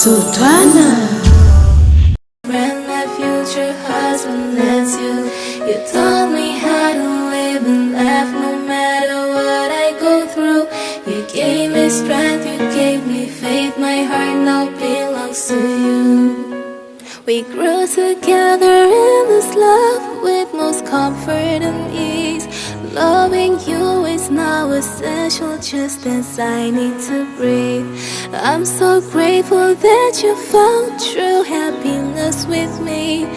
Sultana. Friend, my future husband, that's you. You taught me how to live and laugh no matter what I go through. You gave me strength, you gave me faith. My heart now belongs to you. We grew together in this love with most comfort and ease. Loving you is now essential, just as I need to breathe. I'm so grateful that you found true happiness with me.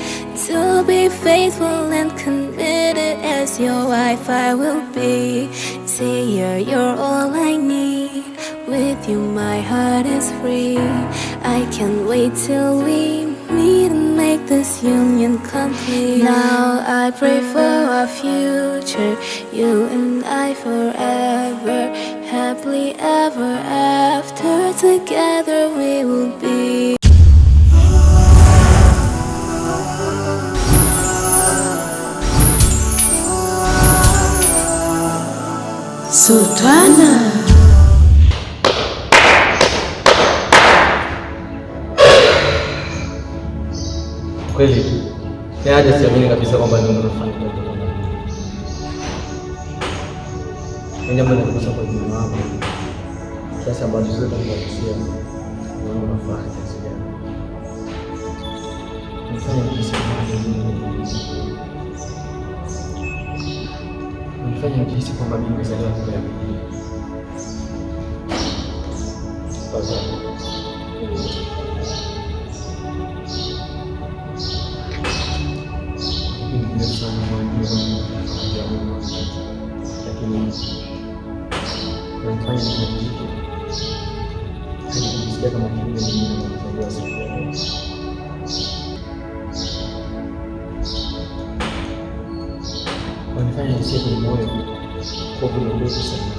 To be faithful and committed as your wife I will be. See, you're all I need. With you my heart is free. I can't wait till we meet and make this union complete. Now I pray for our future, you and I forever, happily ever after. Together we will be. Sultana. Kweli haja siamini kabisa kwamba ndio unafanya jambo kama hili. Ni jambo linalokusa kwa jina wako. Kiasi ambacho zote tunakisia na unafanya kiasi gani. Nifanye kiasi kwamba mimi nimezaliwa kwa bidii. Basi lakini nafanya nikajike nikisikia kama kiumbe mwingine anazaliwa siku ya leo. Wanifanya nisikie kwenye moyo kwa kuna ndoto sana.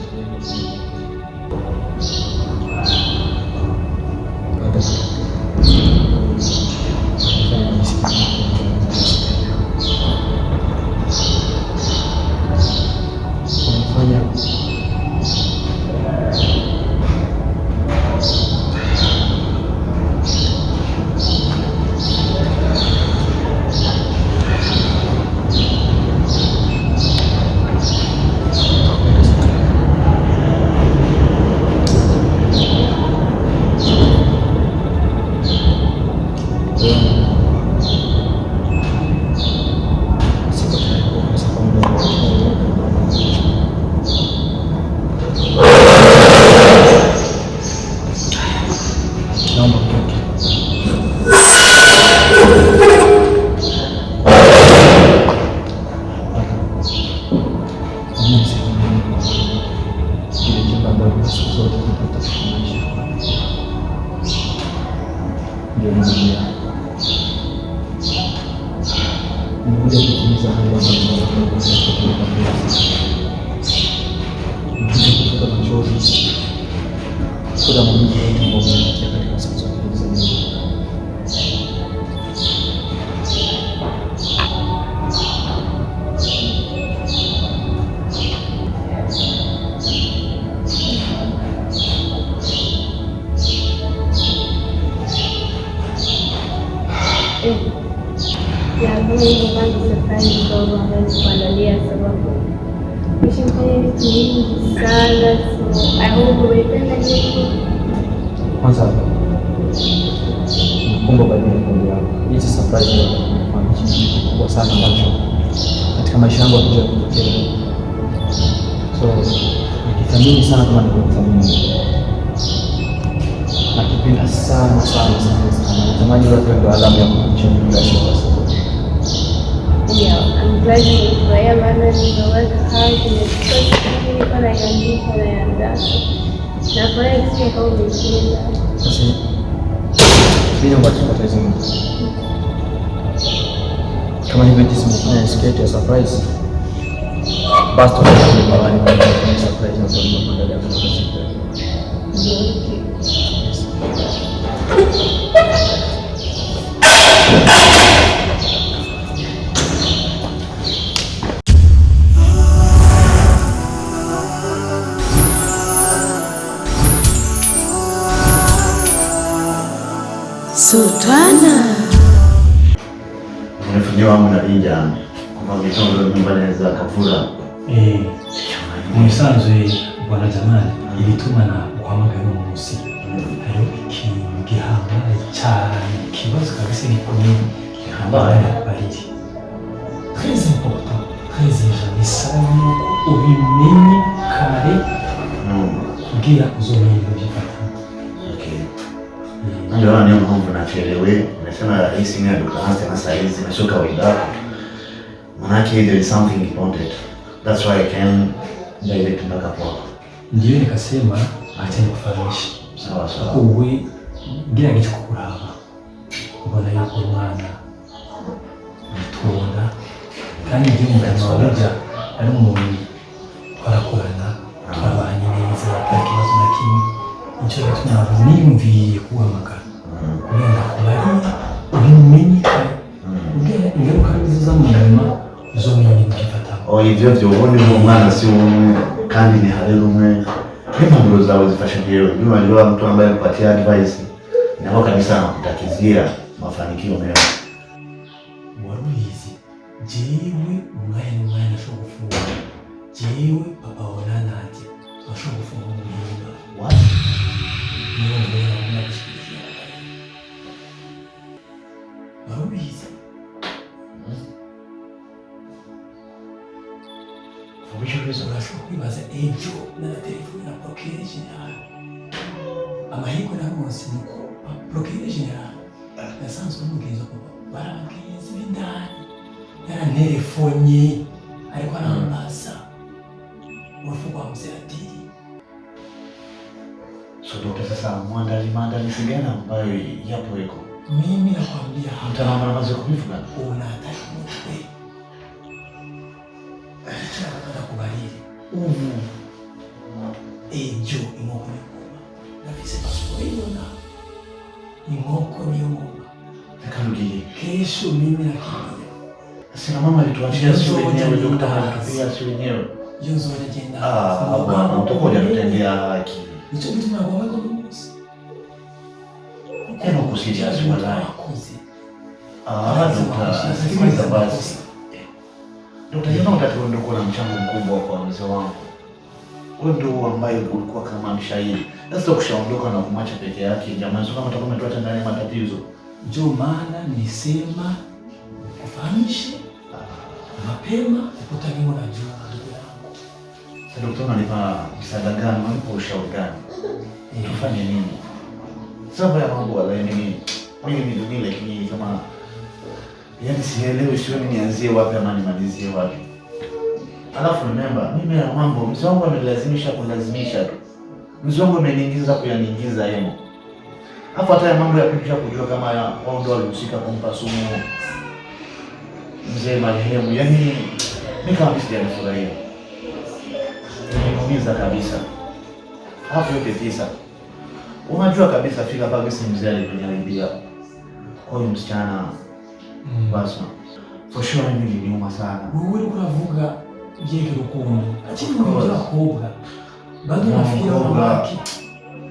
Kwanza nakumbuka kwa nini yako. Hii surprise ni kitu kubwa sana ambacho katika maisha yangu hakijawahi kutokea. So nikithamini sana kama nilivyothamini. Nakipenda sana. Natamani watu ndio alama ya kuchukua bila shaka. Yeah, I'm glad you were maana nimeweka hard nimefanya kwa naandika na kwa hiyo kama umeshinda. Bila matatizo mengi. Kama nimefanya skate ya surprise. Basi tutakuwa mawani kwa surprise na kwa mandala kwa siku. Sultana umefanyiwa mnalinja kwa mitondo nyumbani za Kavura. Umusanzwe bwana Jamali ibituma na guhamagara umunsi hari igihambaye cyane kibazo kabisa gikomeye gihambaye bariri très important très urgent bisaba yuko ubimenye kare kugira uzomenya byifata. Ndio niyo mpamvu nachelewe, nasema rahisi mimi tukaanza na saa hizi na sio kawaida. Manake there is something important. That's why I can direct mpaka kwako. Ndio nikasema acha nikufahamishe. Sawa sawa. Kuwe ngira gichukuraba. Mbona yuko mwana mutunda kandi ngiye mu kanwa ari umuntu twarakorana twabanye neza atakibazo na kimwe. Nicyo gituma niyumviye kuhamagara kugira kubari ubimenye kare ingaruka nziza mu nyuma zomenya byifata. Ivyo ubundi mu mwana si umwe kandi ni hari rumwe n'impanuro zawe zifasha rero nyuma rero mtu ambaye kupatia advice nako kabisa nakutakizia mafanikio mema. Waruhizi jewe umwana ashobora gufunga jewe papa onana ati ashobora gufunga umuhimba What? Waruhizi urashobora kwibaza ejo na telefone na procureur general amahirwe na munsi nuko procureur general yasanzwe n'umugenzi wa papa barabagenzi b'indani yaranterefonye ariko arambaza urupfu rwa Muzeratiri. So dokta, sasa maandalizi gani ambayo yapo iko? Mimi nakwambia mtaalamu anaweza kubivuga unataka mwe kubariri ejo inkoko n'ingoma nafise pasiporo y'ibona inkoko n'ingoma nakarugiye kesho mimi nakimbia. Sina mama alituachia sio wenyewe dokta, alituambia sio wenyewe iyo nzora genda bwana utakoja tutendea haki nicho gituma ngomba ko umunsi tena kusija wala kuzi dokta sikiliza basi dokta, yeye unataka ndio kuna mchango mkubwa kwa mzee wangu. Wewe ndio ambaye ulikuwa kama mshairi. Sasa ukishaondoka na kumwacha peke yake, jamani, sio kama utakuwa umetoa ndani ya matatizo. Ndio maana nisema kufahamishe mapema ukutaniwa na jua ndugu yangu. Sasa dokta, unanipa msaada gani? Unanipa ushauri gani? Tufanye nini? Sababu ya mambo wala mimi lakini kama yaani sielewi sioni nianzie wapi ama nimalizie wapi. Alafu remember, mimi na mambo mzee wangu amelazimisha tu. Mzee wangu ameniingiza kuyaniingiza yeye. Hapo hata ya mambo ya kuja kujua kama wao ndio walihusika kumpa sumu mzee marehemu. Yaani mimi kama sijafurahia. Nimeumiza kabisa. Hapo yote tisa. Unajua kabisa fika pale si mzee aliniambia. Kwa hiyo msichana Basma. For sure mimi niliuma sana. Wewe uravuga yeke rukundo. Achini mmoja kubwa. Bado nafikiri wabaki.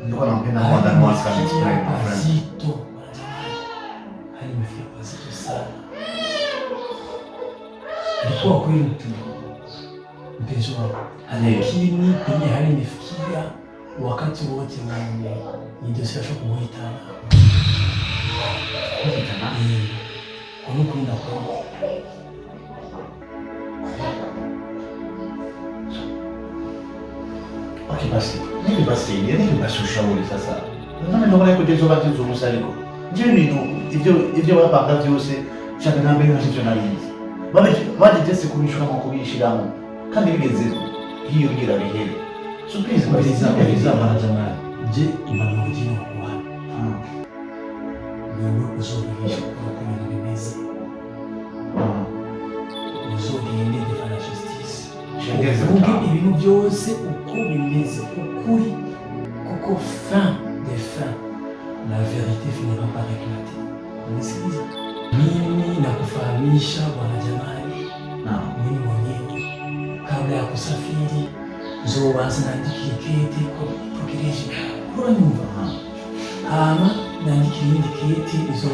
Nilikuwa nampenda more than once can explain my friend. Zito. Hali imefika kwa zito sana. Ilikuwa kweli mtu. Mpenzi wangu. Lakini penye hali imefikia wakati wote wangu ndio sasa kumuitana. Kunukwenda kwa Okay basi. Nini basi ushauri sasa. Nani ndio mara kujezo bati zurusa liko. Jeni ivyo hapa ngazi yose chana nambe na sivyo na linzi. Waje tese kunisha kama kuishi damu. Kandi bigeze hiyo ngira reheli. So please baliza bana jamani. Je, imani mjini wa wapi? Wewe uzogesha kwa kunyeleza. Uzogende defana justice. Shengeze ibintu byose uko bimeze ukuri kuko fin des fins la vérité finira par éclater. Unisikiza? Mimi nakufahamisha bwana jamani. Mimi mwenyewe kabla ya kusafiri zobaza naandika kete kwa procureur. Kwa nyumba. Ama nandika indicate izo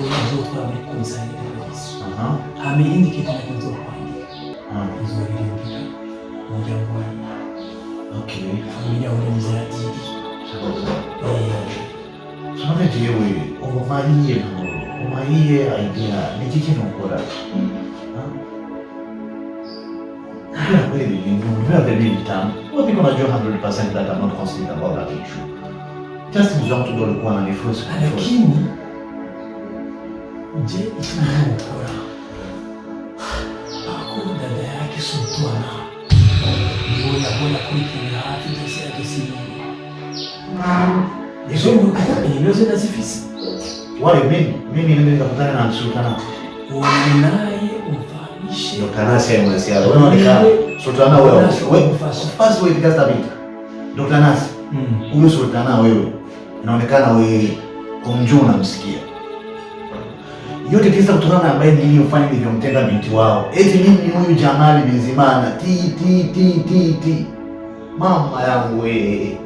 twari komisari y'abagizi hame indicate na kinzo kwandika izo birindika umuryango wa okay familia organizati Sono jewe umaiye idea ni kiki nokora really you have a little time what people are 100% that I'm not concerned about that issue just mzongo tu dole kwa na first lakini je itunokora ako dada yake Sultana ndio yakwenda kuikinira afya yake si hizo ndio zote zifisi what you mean mimi nikakutana na Sultana naye umfahamishe Sultana sema siasa wewe unaonekana Sultana wewe first way because that Dr. Nasi huyo Sultana wewe inaonekana wewe kumjua unamsikia yote kisa kutokana na ambaye niliyofanya nilivyomtenda binti wao eti mimi huyu Jamali Bizimana ti mama yangu wewe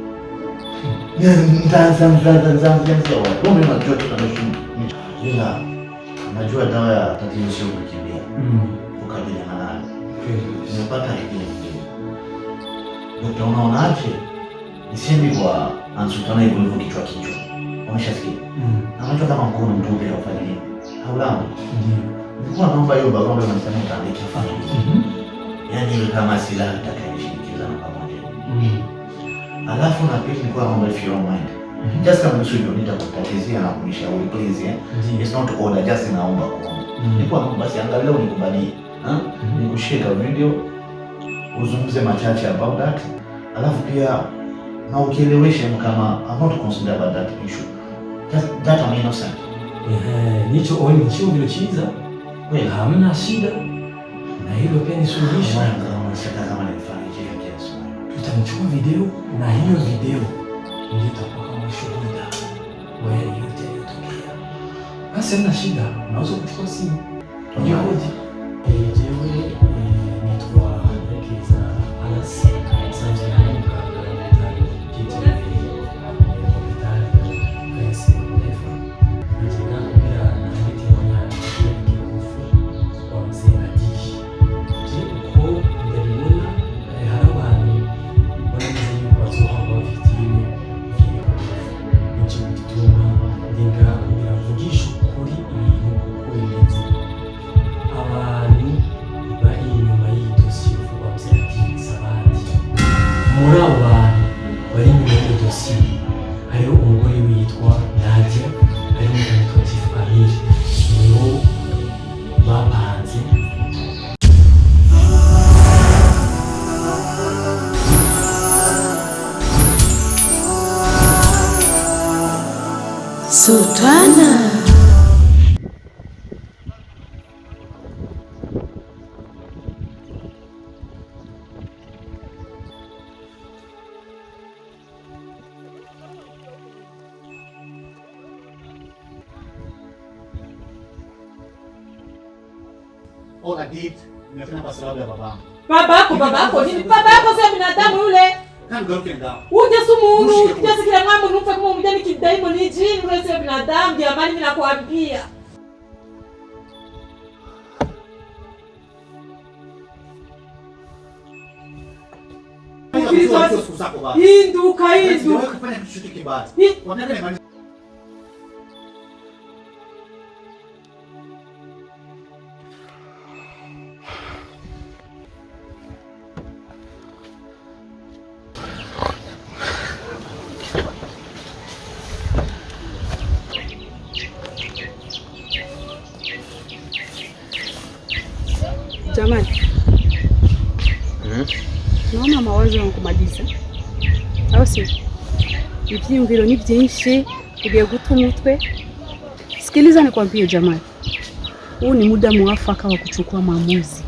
ndanza wewe unajua tunashuhudia ila najua dawa ya tatizo sio kukimbia ukabiliana nayo nimepata idea nyingine Dr. unaonaje nisemi kwa Sultana hivyo kichwa umeshasikia anajua kama mkono mtupe haufanya nini haulamu nilikuwa naomba hiyo barua ambayo unasema utaandika familia yani kama silaha itakayeshinikiza na pamoja alafu na pili nilikuwa naomba if you don't mind just kama nisije nitakutatizia na kunishauri please it's not order just naomba kuomba nilikuwa naomba basi angalau nikubalie nikushika video uzungumze machache about that alafu pia na ukieleweshe kama I'm not concerned about that issue that I'm innocent nicho oni chio vile chiza wewe hamna shida na hilo pia ni suluhisho kama nilifariji kiasi tutamchukua video na hiyo video ndio itakuwa kama shuhuda wewe yote yatokea basi hamna shida unaweza kuchukua simu ndio hoji jewe nitwa Rekeza Alas sasa naomba Sultana. all I did nimefanya kwa sababu ya babangu. Babako nini? Babako sio binadamu yule. Kan gauke nda. Uje sumuru, kiasi kile mambo nufa kama mjani kidaimo ni jini, yule sio binadamu, jamani mimi nakwambia. Hinduka. Kufanya kitu kibaya. Wanataka nimalize. Jamani. Naona mawazo yankumaliza. Aho si. Ibyiyumviro ni byinshi ugiye guta umutwe. Sikiliza nikwambie jamani. Huu ni muda mwafaka wa kuchukua maamuzi.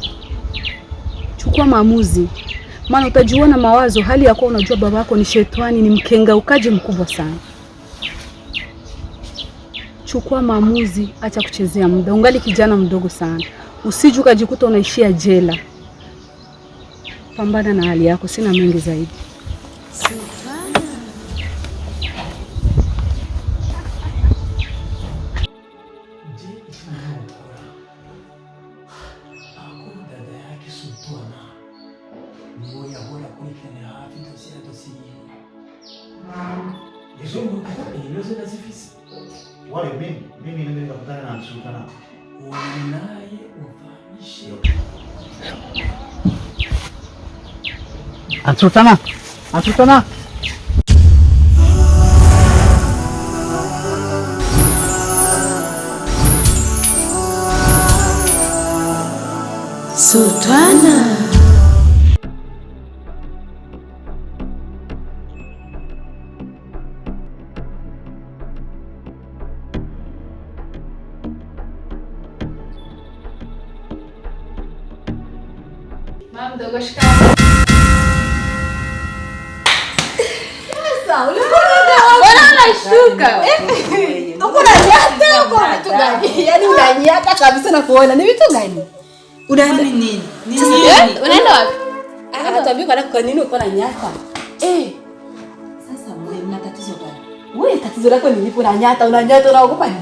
Chukua maamuzi. Maana utajiona mawazo hali yako unajua babako ni shetani, ni mkengaukaji mkubwa sana. Chukua maamuzi, acha kuchezea muda. Ungali kijana mdogo sana. Usije ukajikuta unaishia jela. Pambana na hali yako, sina mengi zaidi. Kizungu hizo nazifisi. Wale mimi nikakutana na Sultana. Naye ufahamishe. Sultana. Sultana. Sultana. Mama mdogo, shikamoo. Sasa Mbona unashuka? uko na nyata uko vitu gani? Yaani unanyata kabisa na kuona ni vitu gani? Unaenda nini? Nini? Unaenda wapi? Anatuambia kwa nini uko na nyata? Sasa wewe una tatizo gani? Wewe tatizo lako ni lipo na nyata, unanyata unaogopa nini?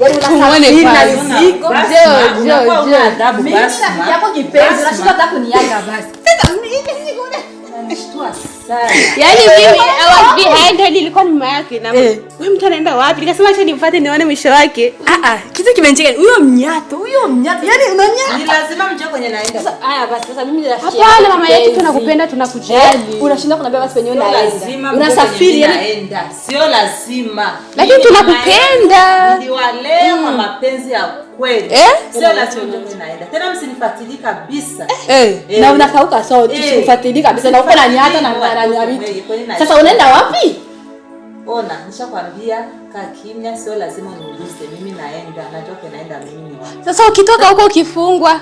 Yaani unasafiri na mizigo. Jo. Adabu basi. Mimi yako kipenzi, unashika hata kuniaga basi. Sasa mimi mizigo unanishtua sana. Yaani mimi I was behind her, nilikuwa nyuma yake na wewe mtu anaenda wapi? Nikasema acha nimfuate nione mwisho wake. Kitu kimenjeka. Huyo mnyato. Yaani unanyata. Ni lazima mjue kwenye naenda. Haya basi sasa mimi ninafikia. Hapana mama yetu, tunakupenda, tunakujali. Unashinda kuniambia basi penyewe naenda. Unasafiri naenda. Sio lazima. Lakini tunakupenda. Niliwalea kwa mapenzi ya kweli. Sio lazima mjue naenda. Tena msinifuatilie kabisa. Na unakauka sawa, tusikufuatilie kabisa na uko na nyata na vitu. Sasa unaenda wapi? Ona, nishakwambia kaa kimya, sio lazima uniguse. Mimi naenda, najua naenda mimi ni wapi. Sasa ukitoka huko ukifungwa,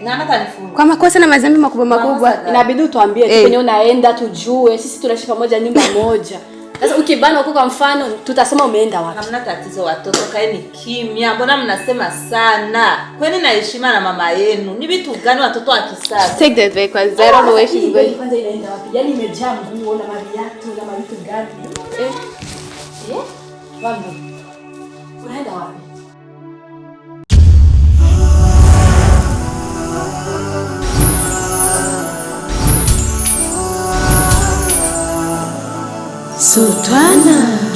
Nani atanifunga? kwa makosa na madhambi makubwa, inabidi utuambie tu penye unaenda tujue. Sisi tunaishi pamoja nyumba moja. Sasa ukibana huko kwa mfano tutasema umeenda wapi? Hamna tatizo watoto, kaeni kimya. Mbona mnasema sana? Kwani na heshima na mama yenu? Ni vitu gani watoto wa kisasa? Take that back because I don't know where she's going. Kwanza inaenda wapi? Yaani imejaa nguo na maviatu na vitu gani? Wapi? Unaenda wapi? Sultana.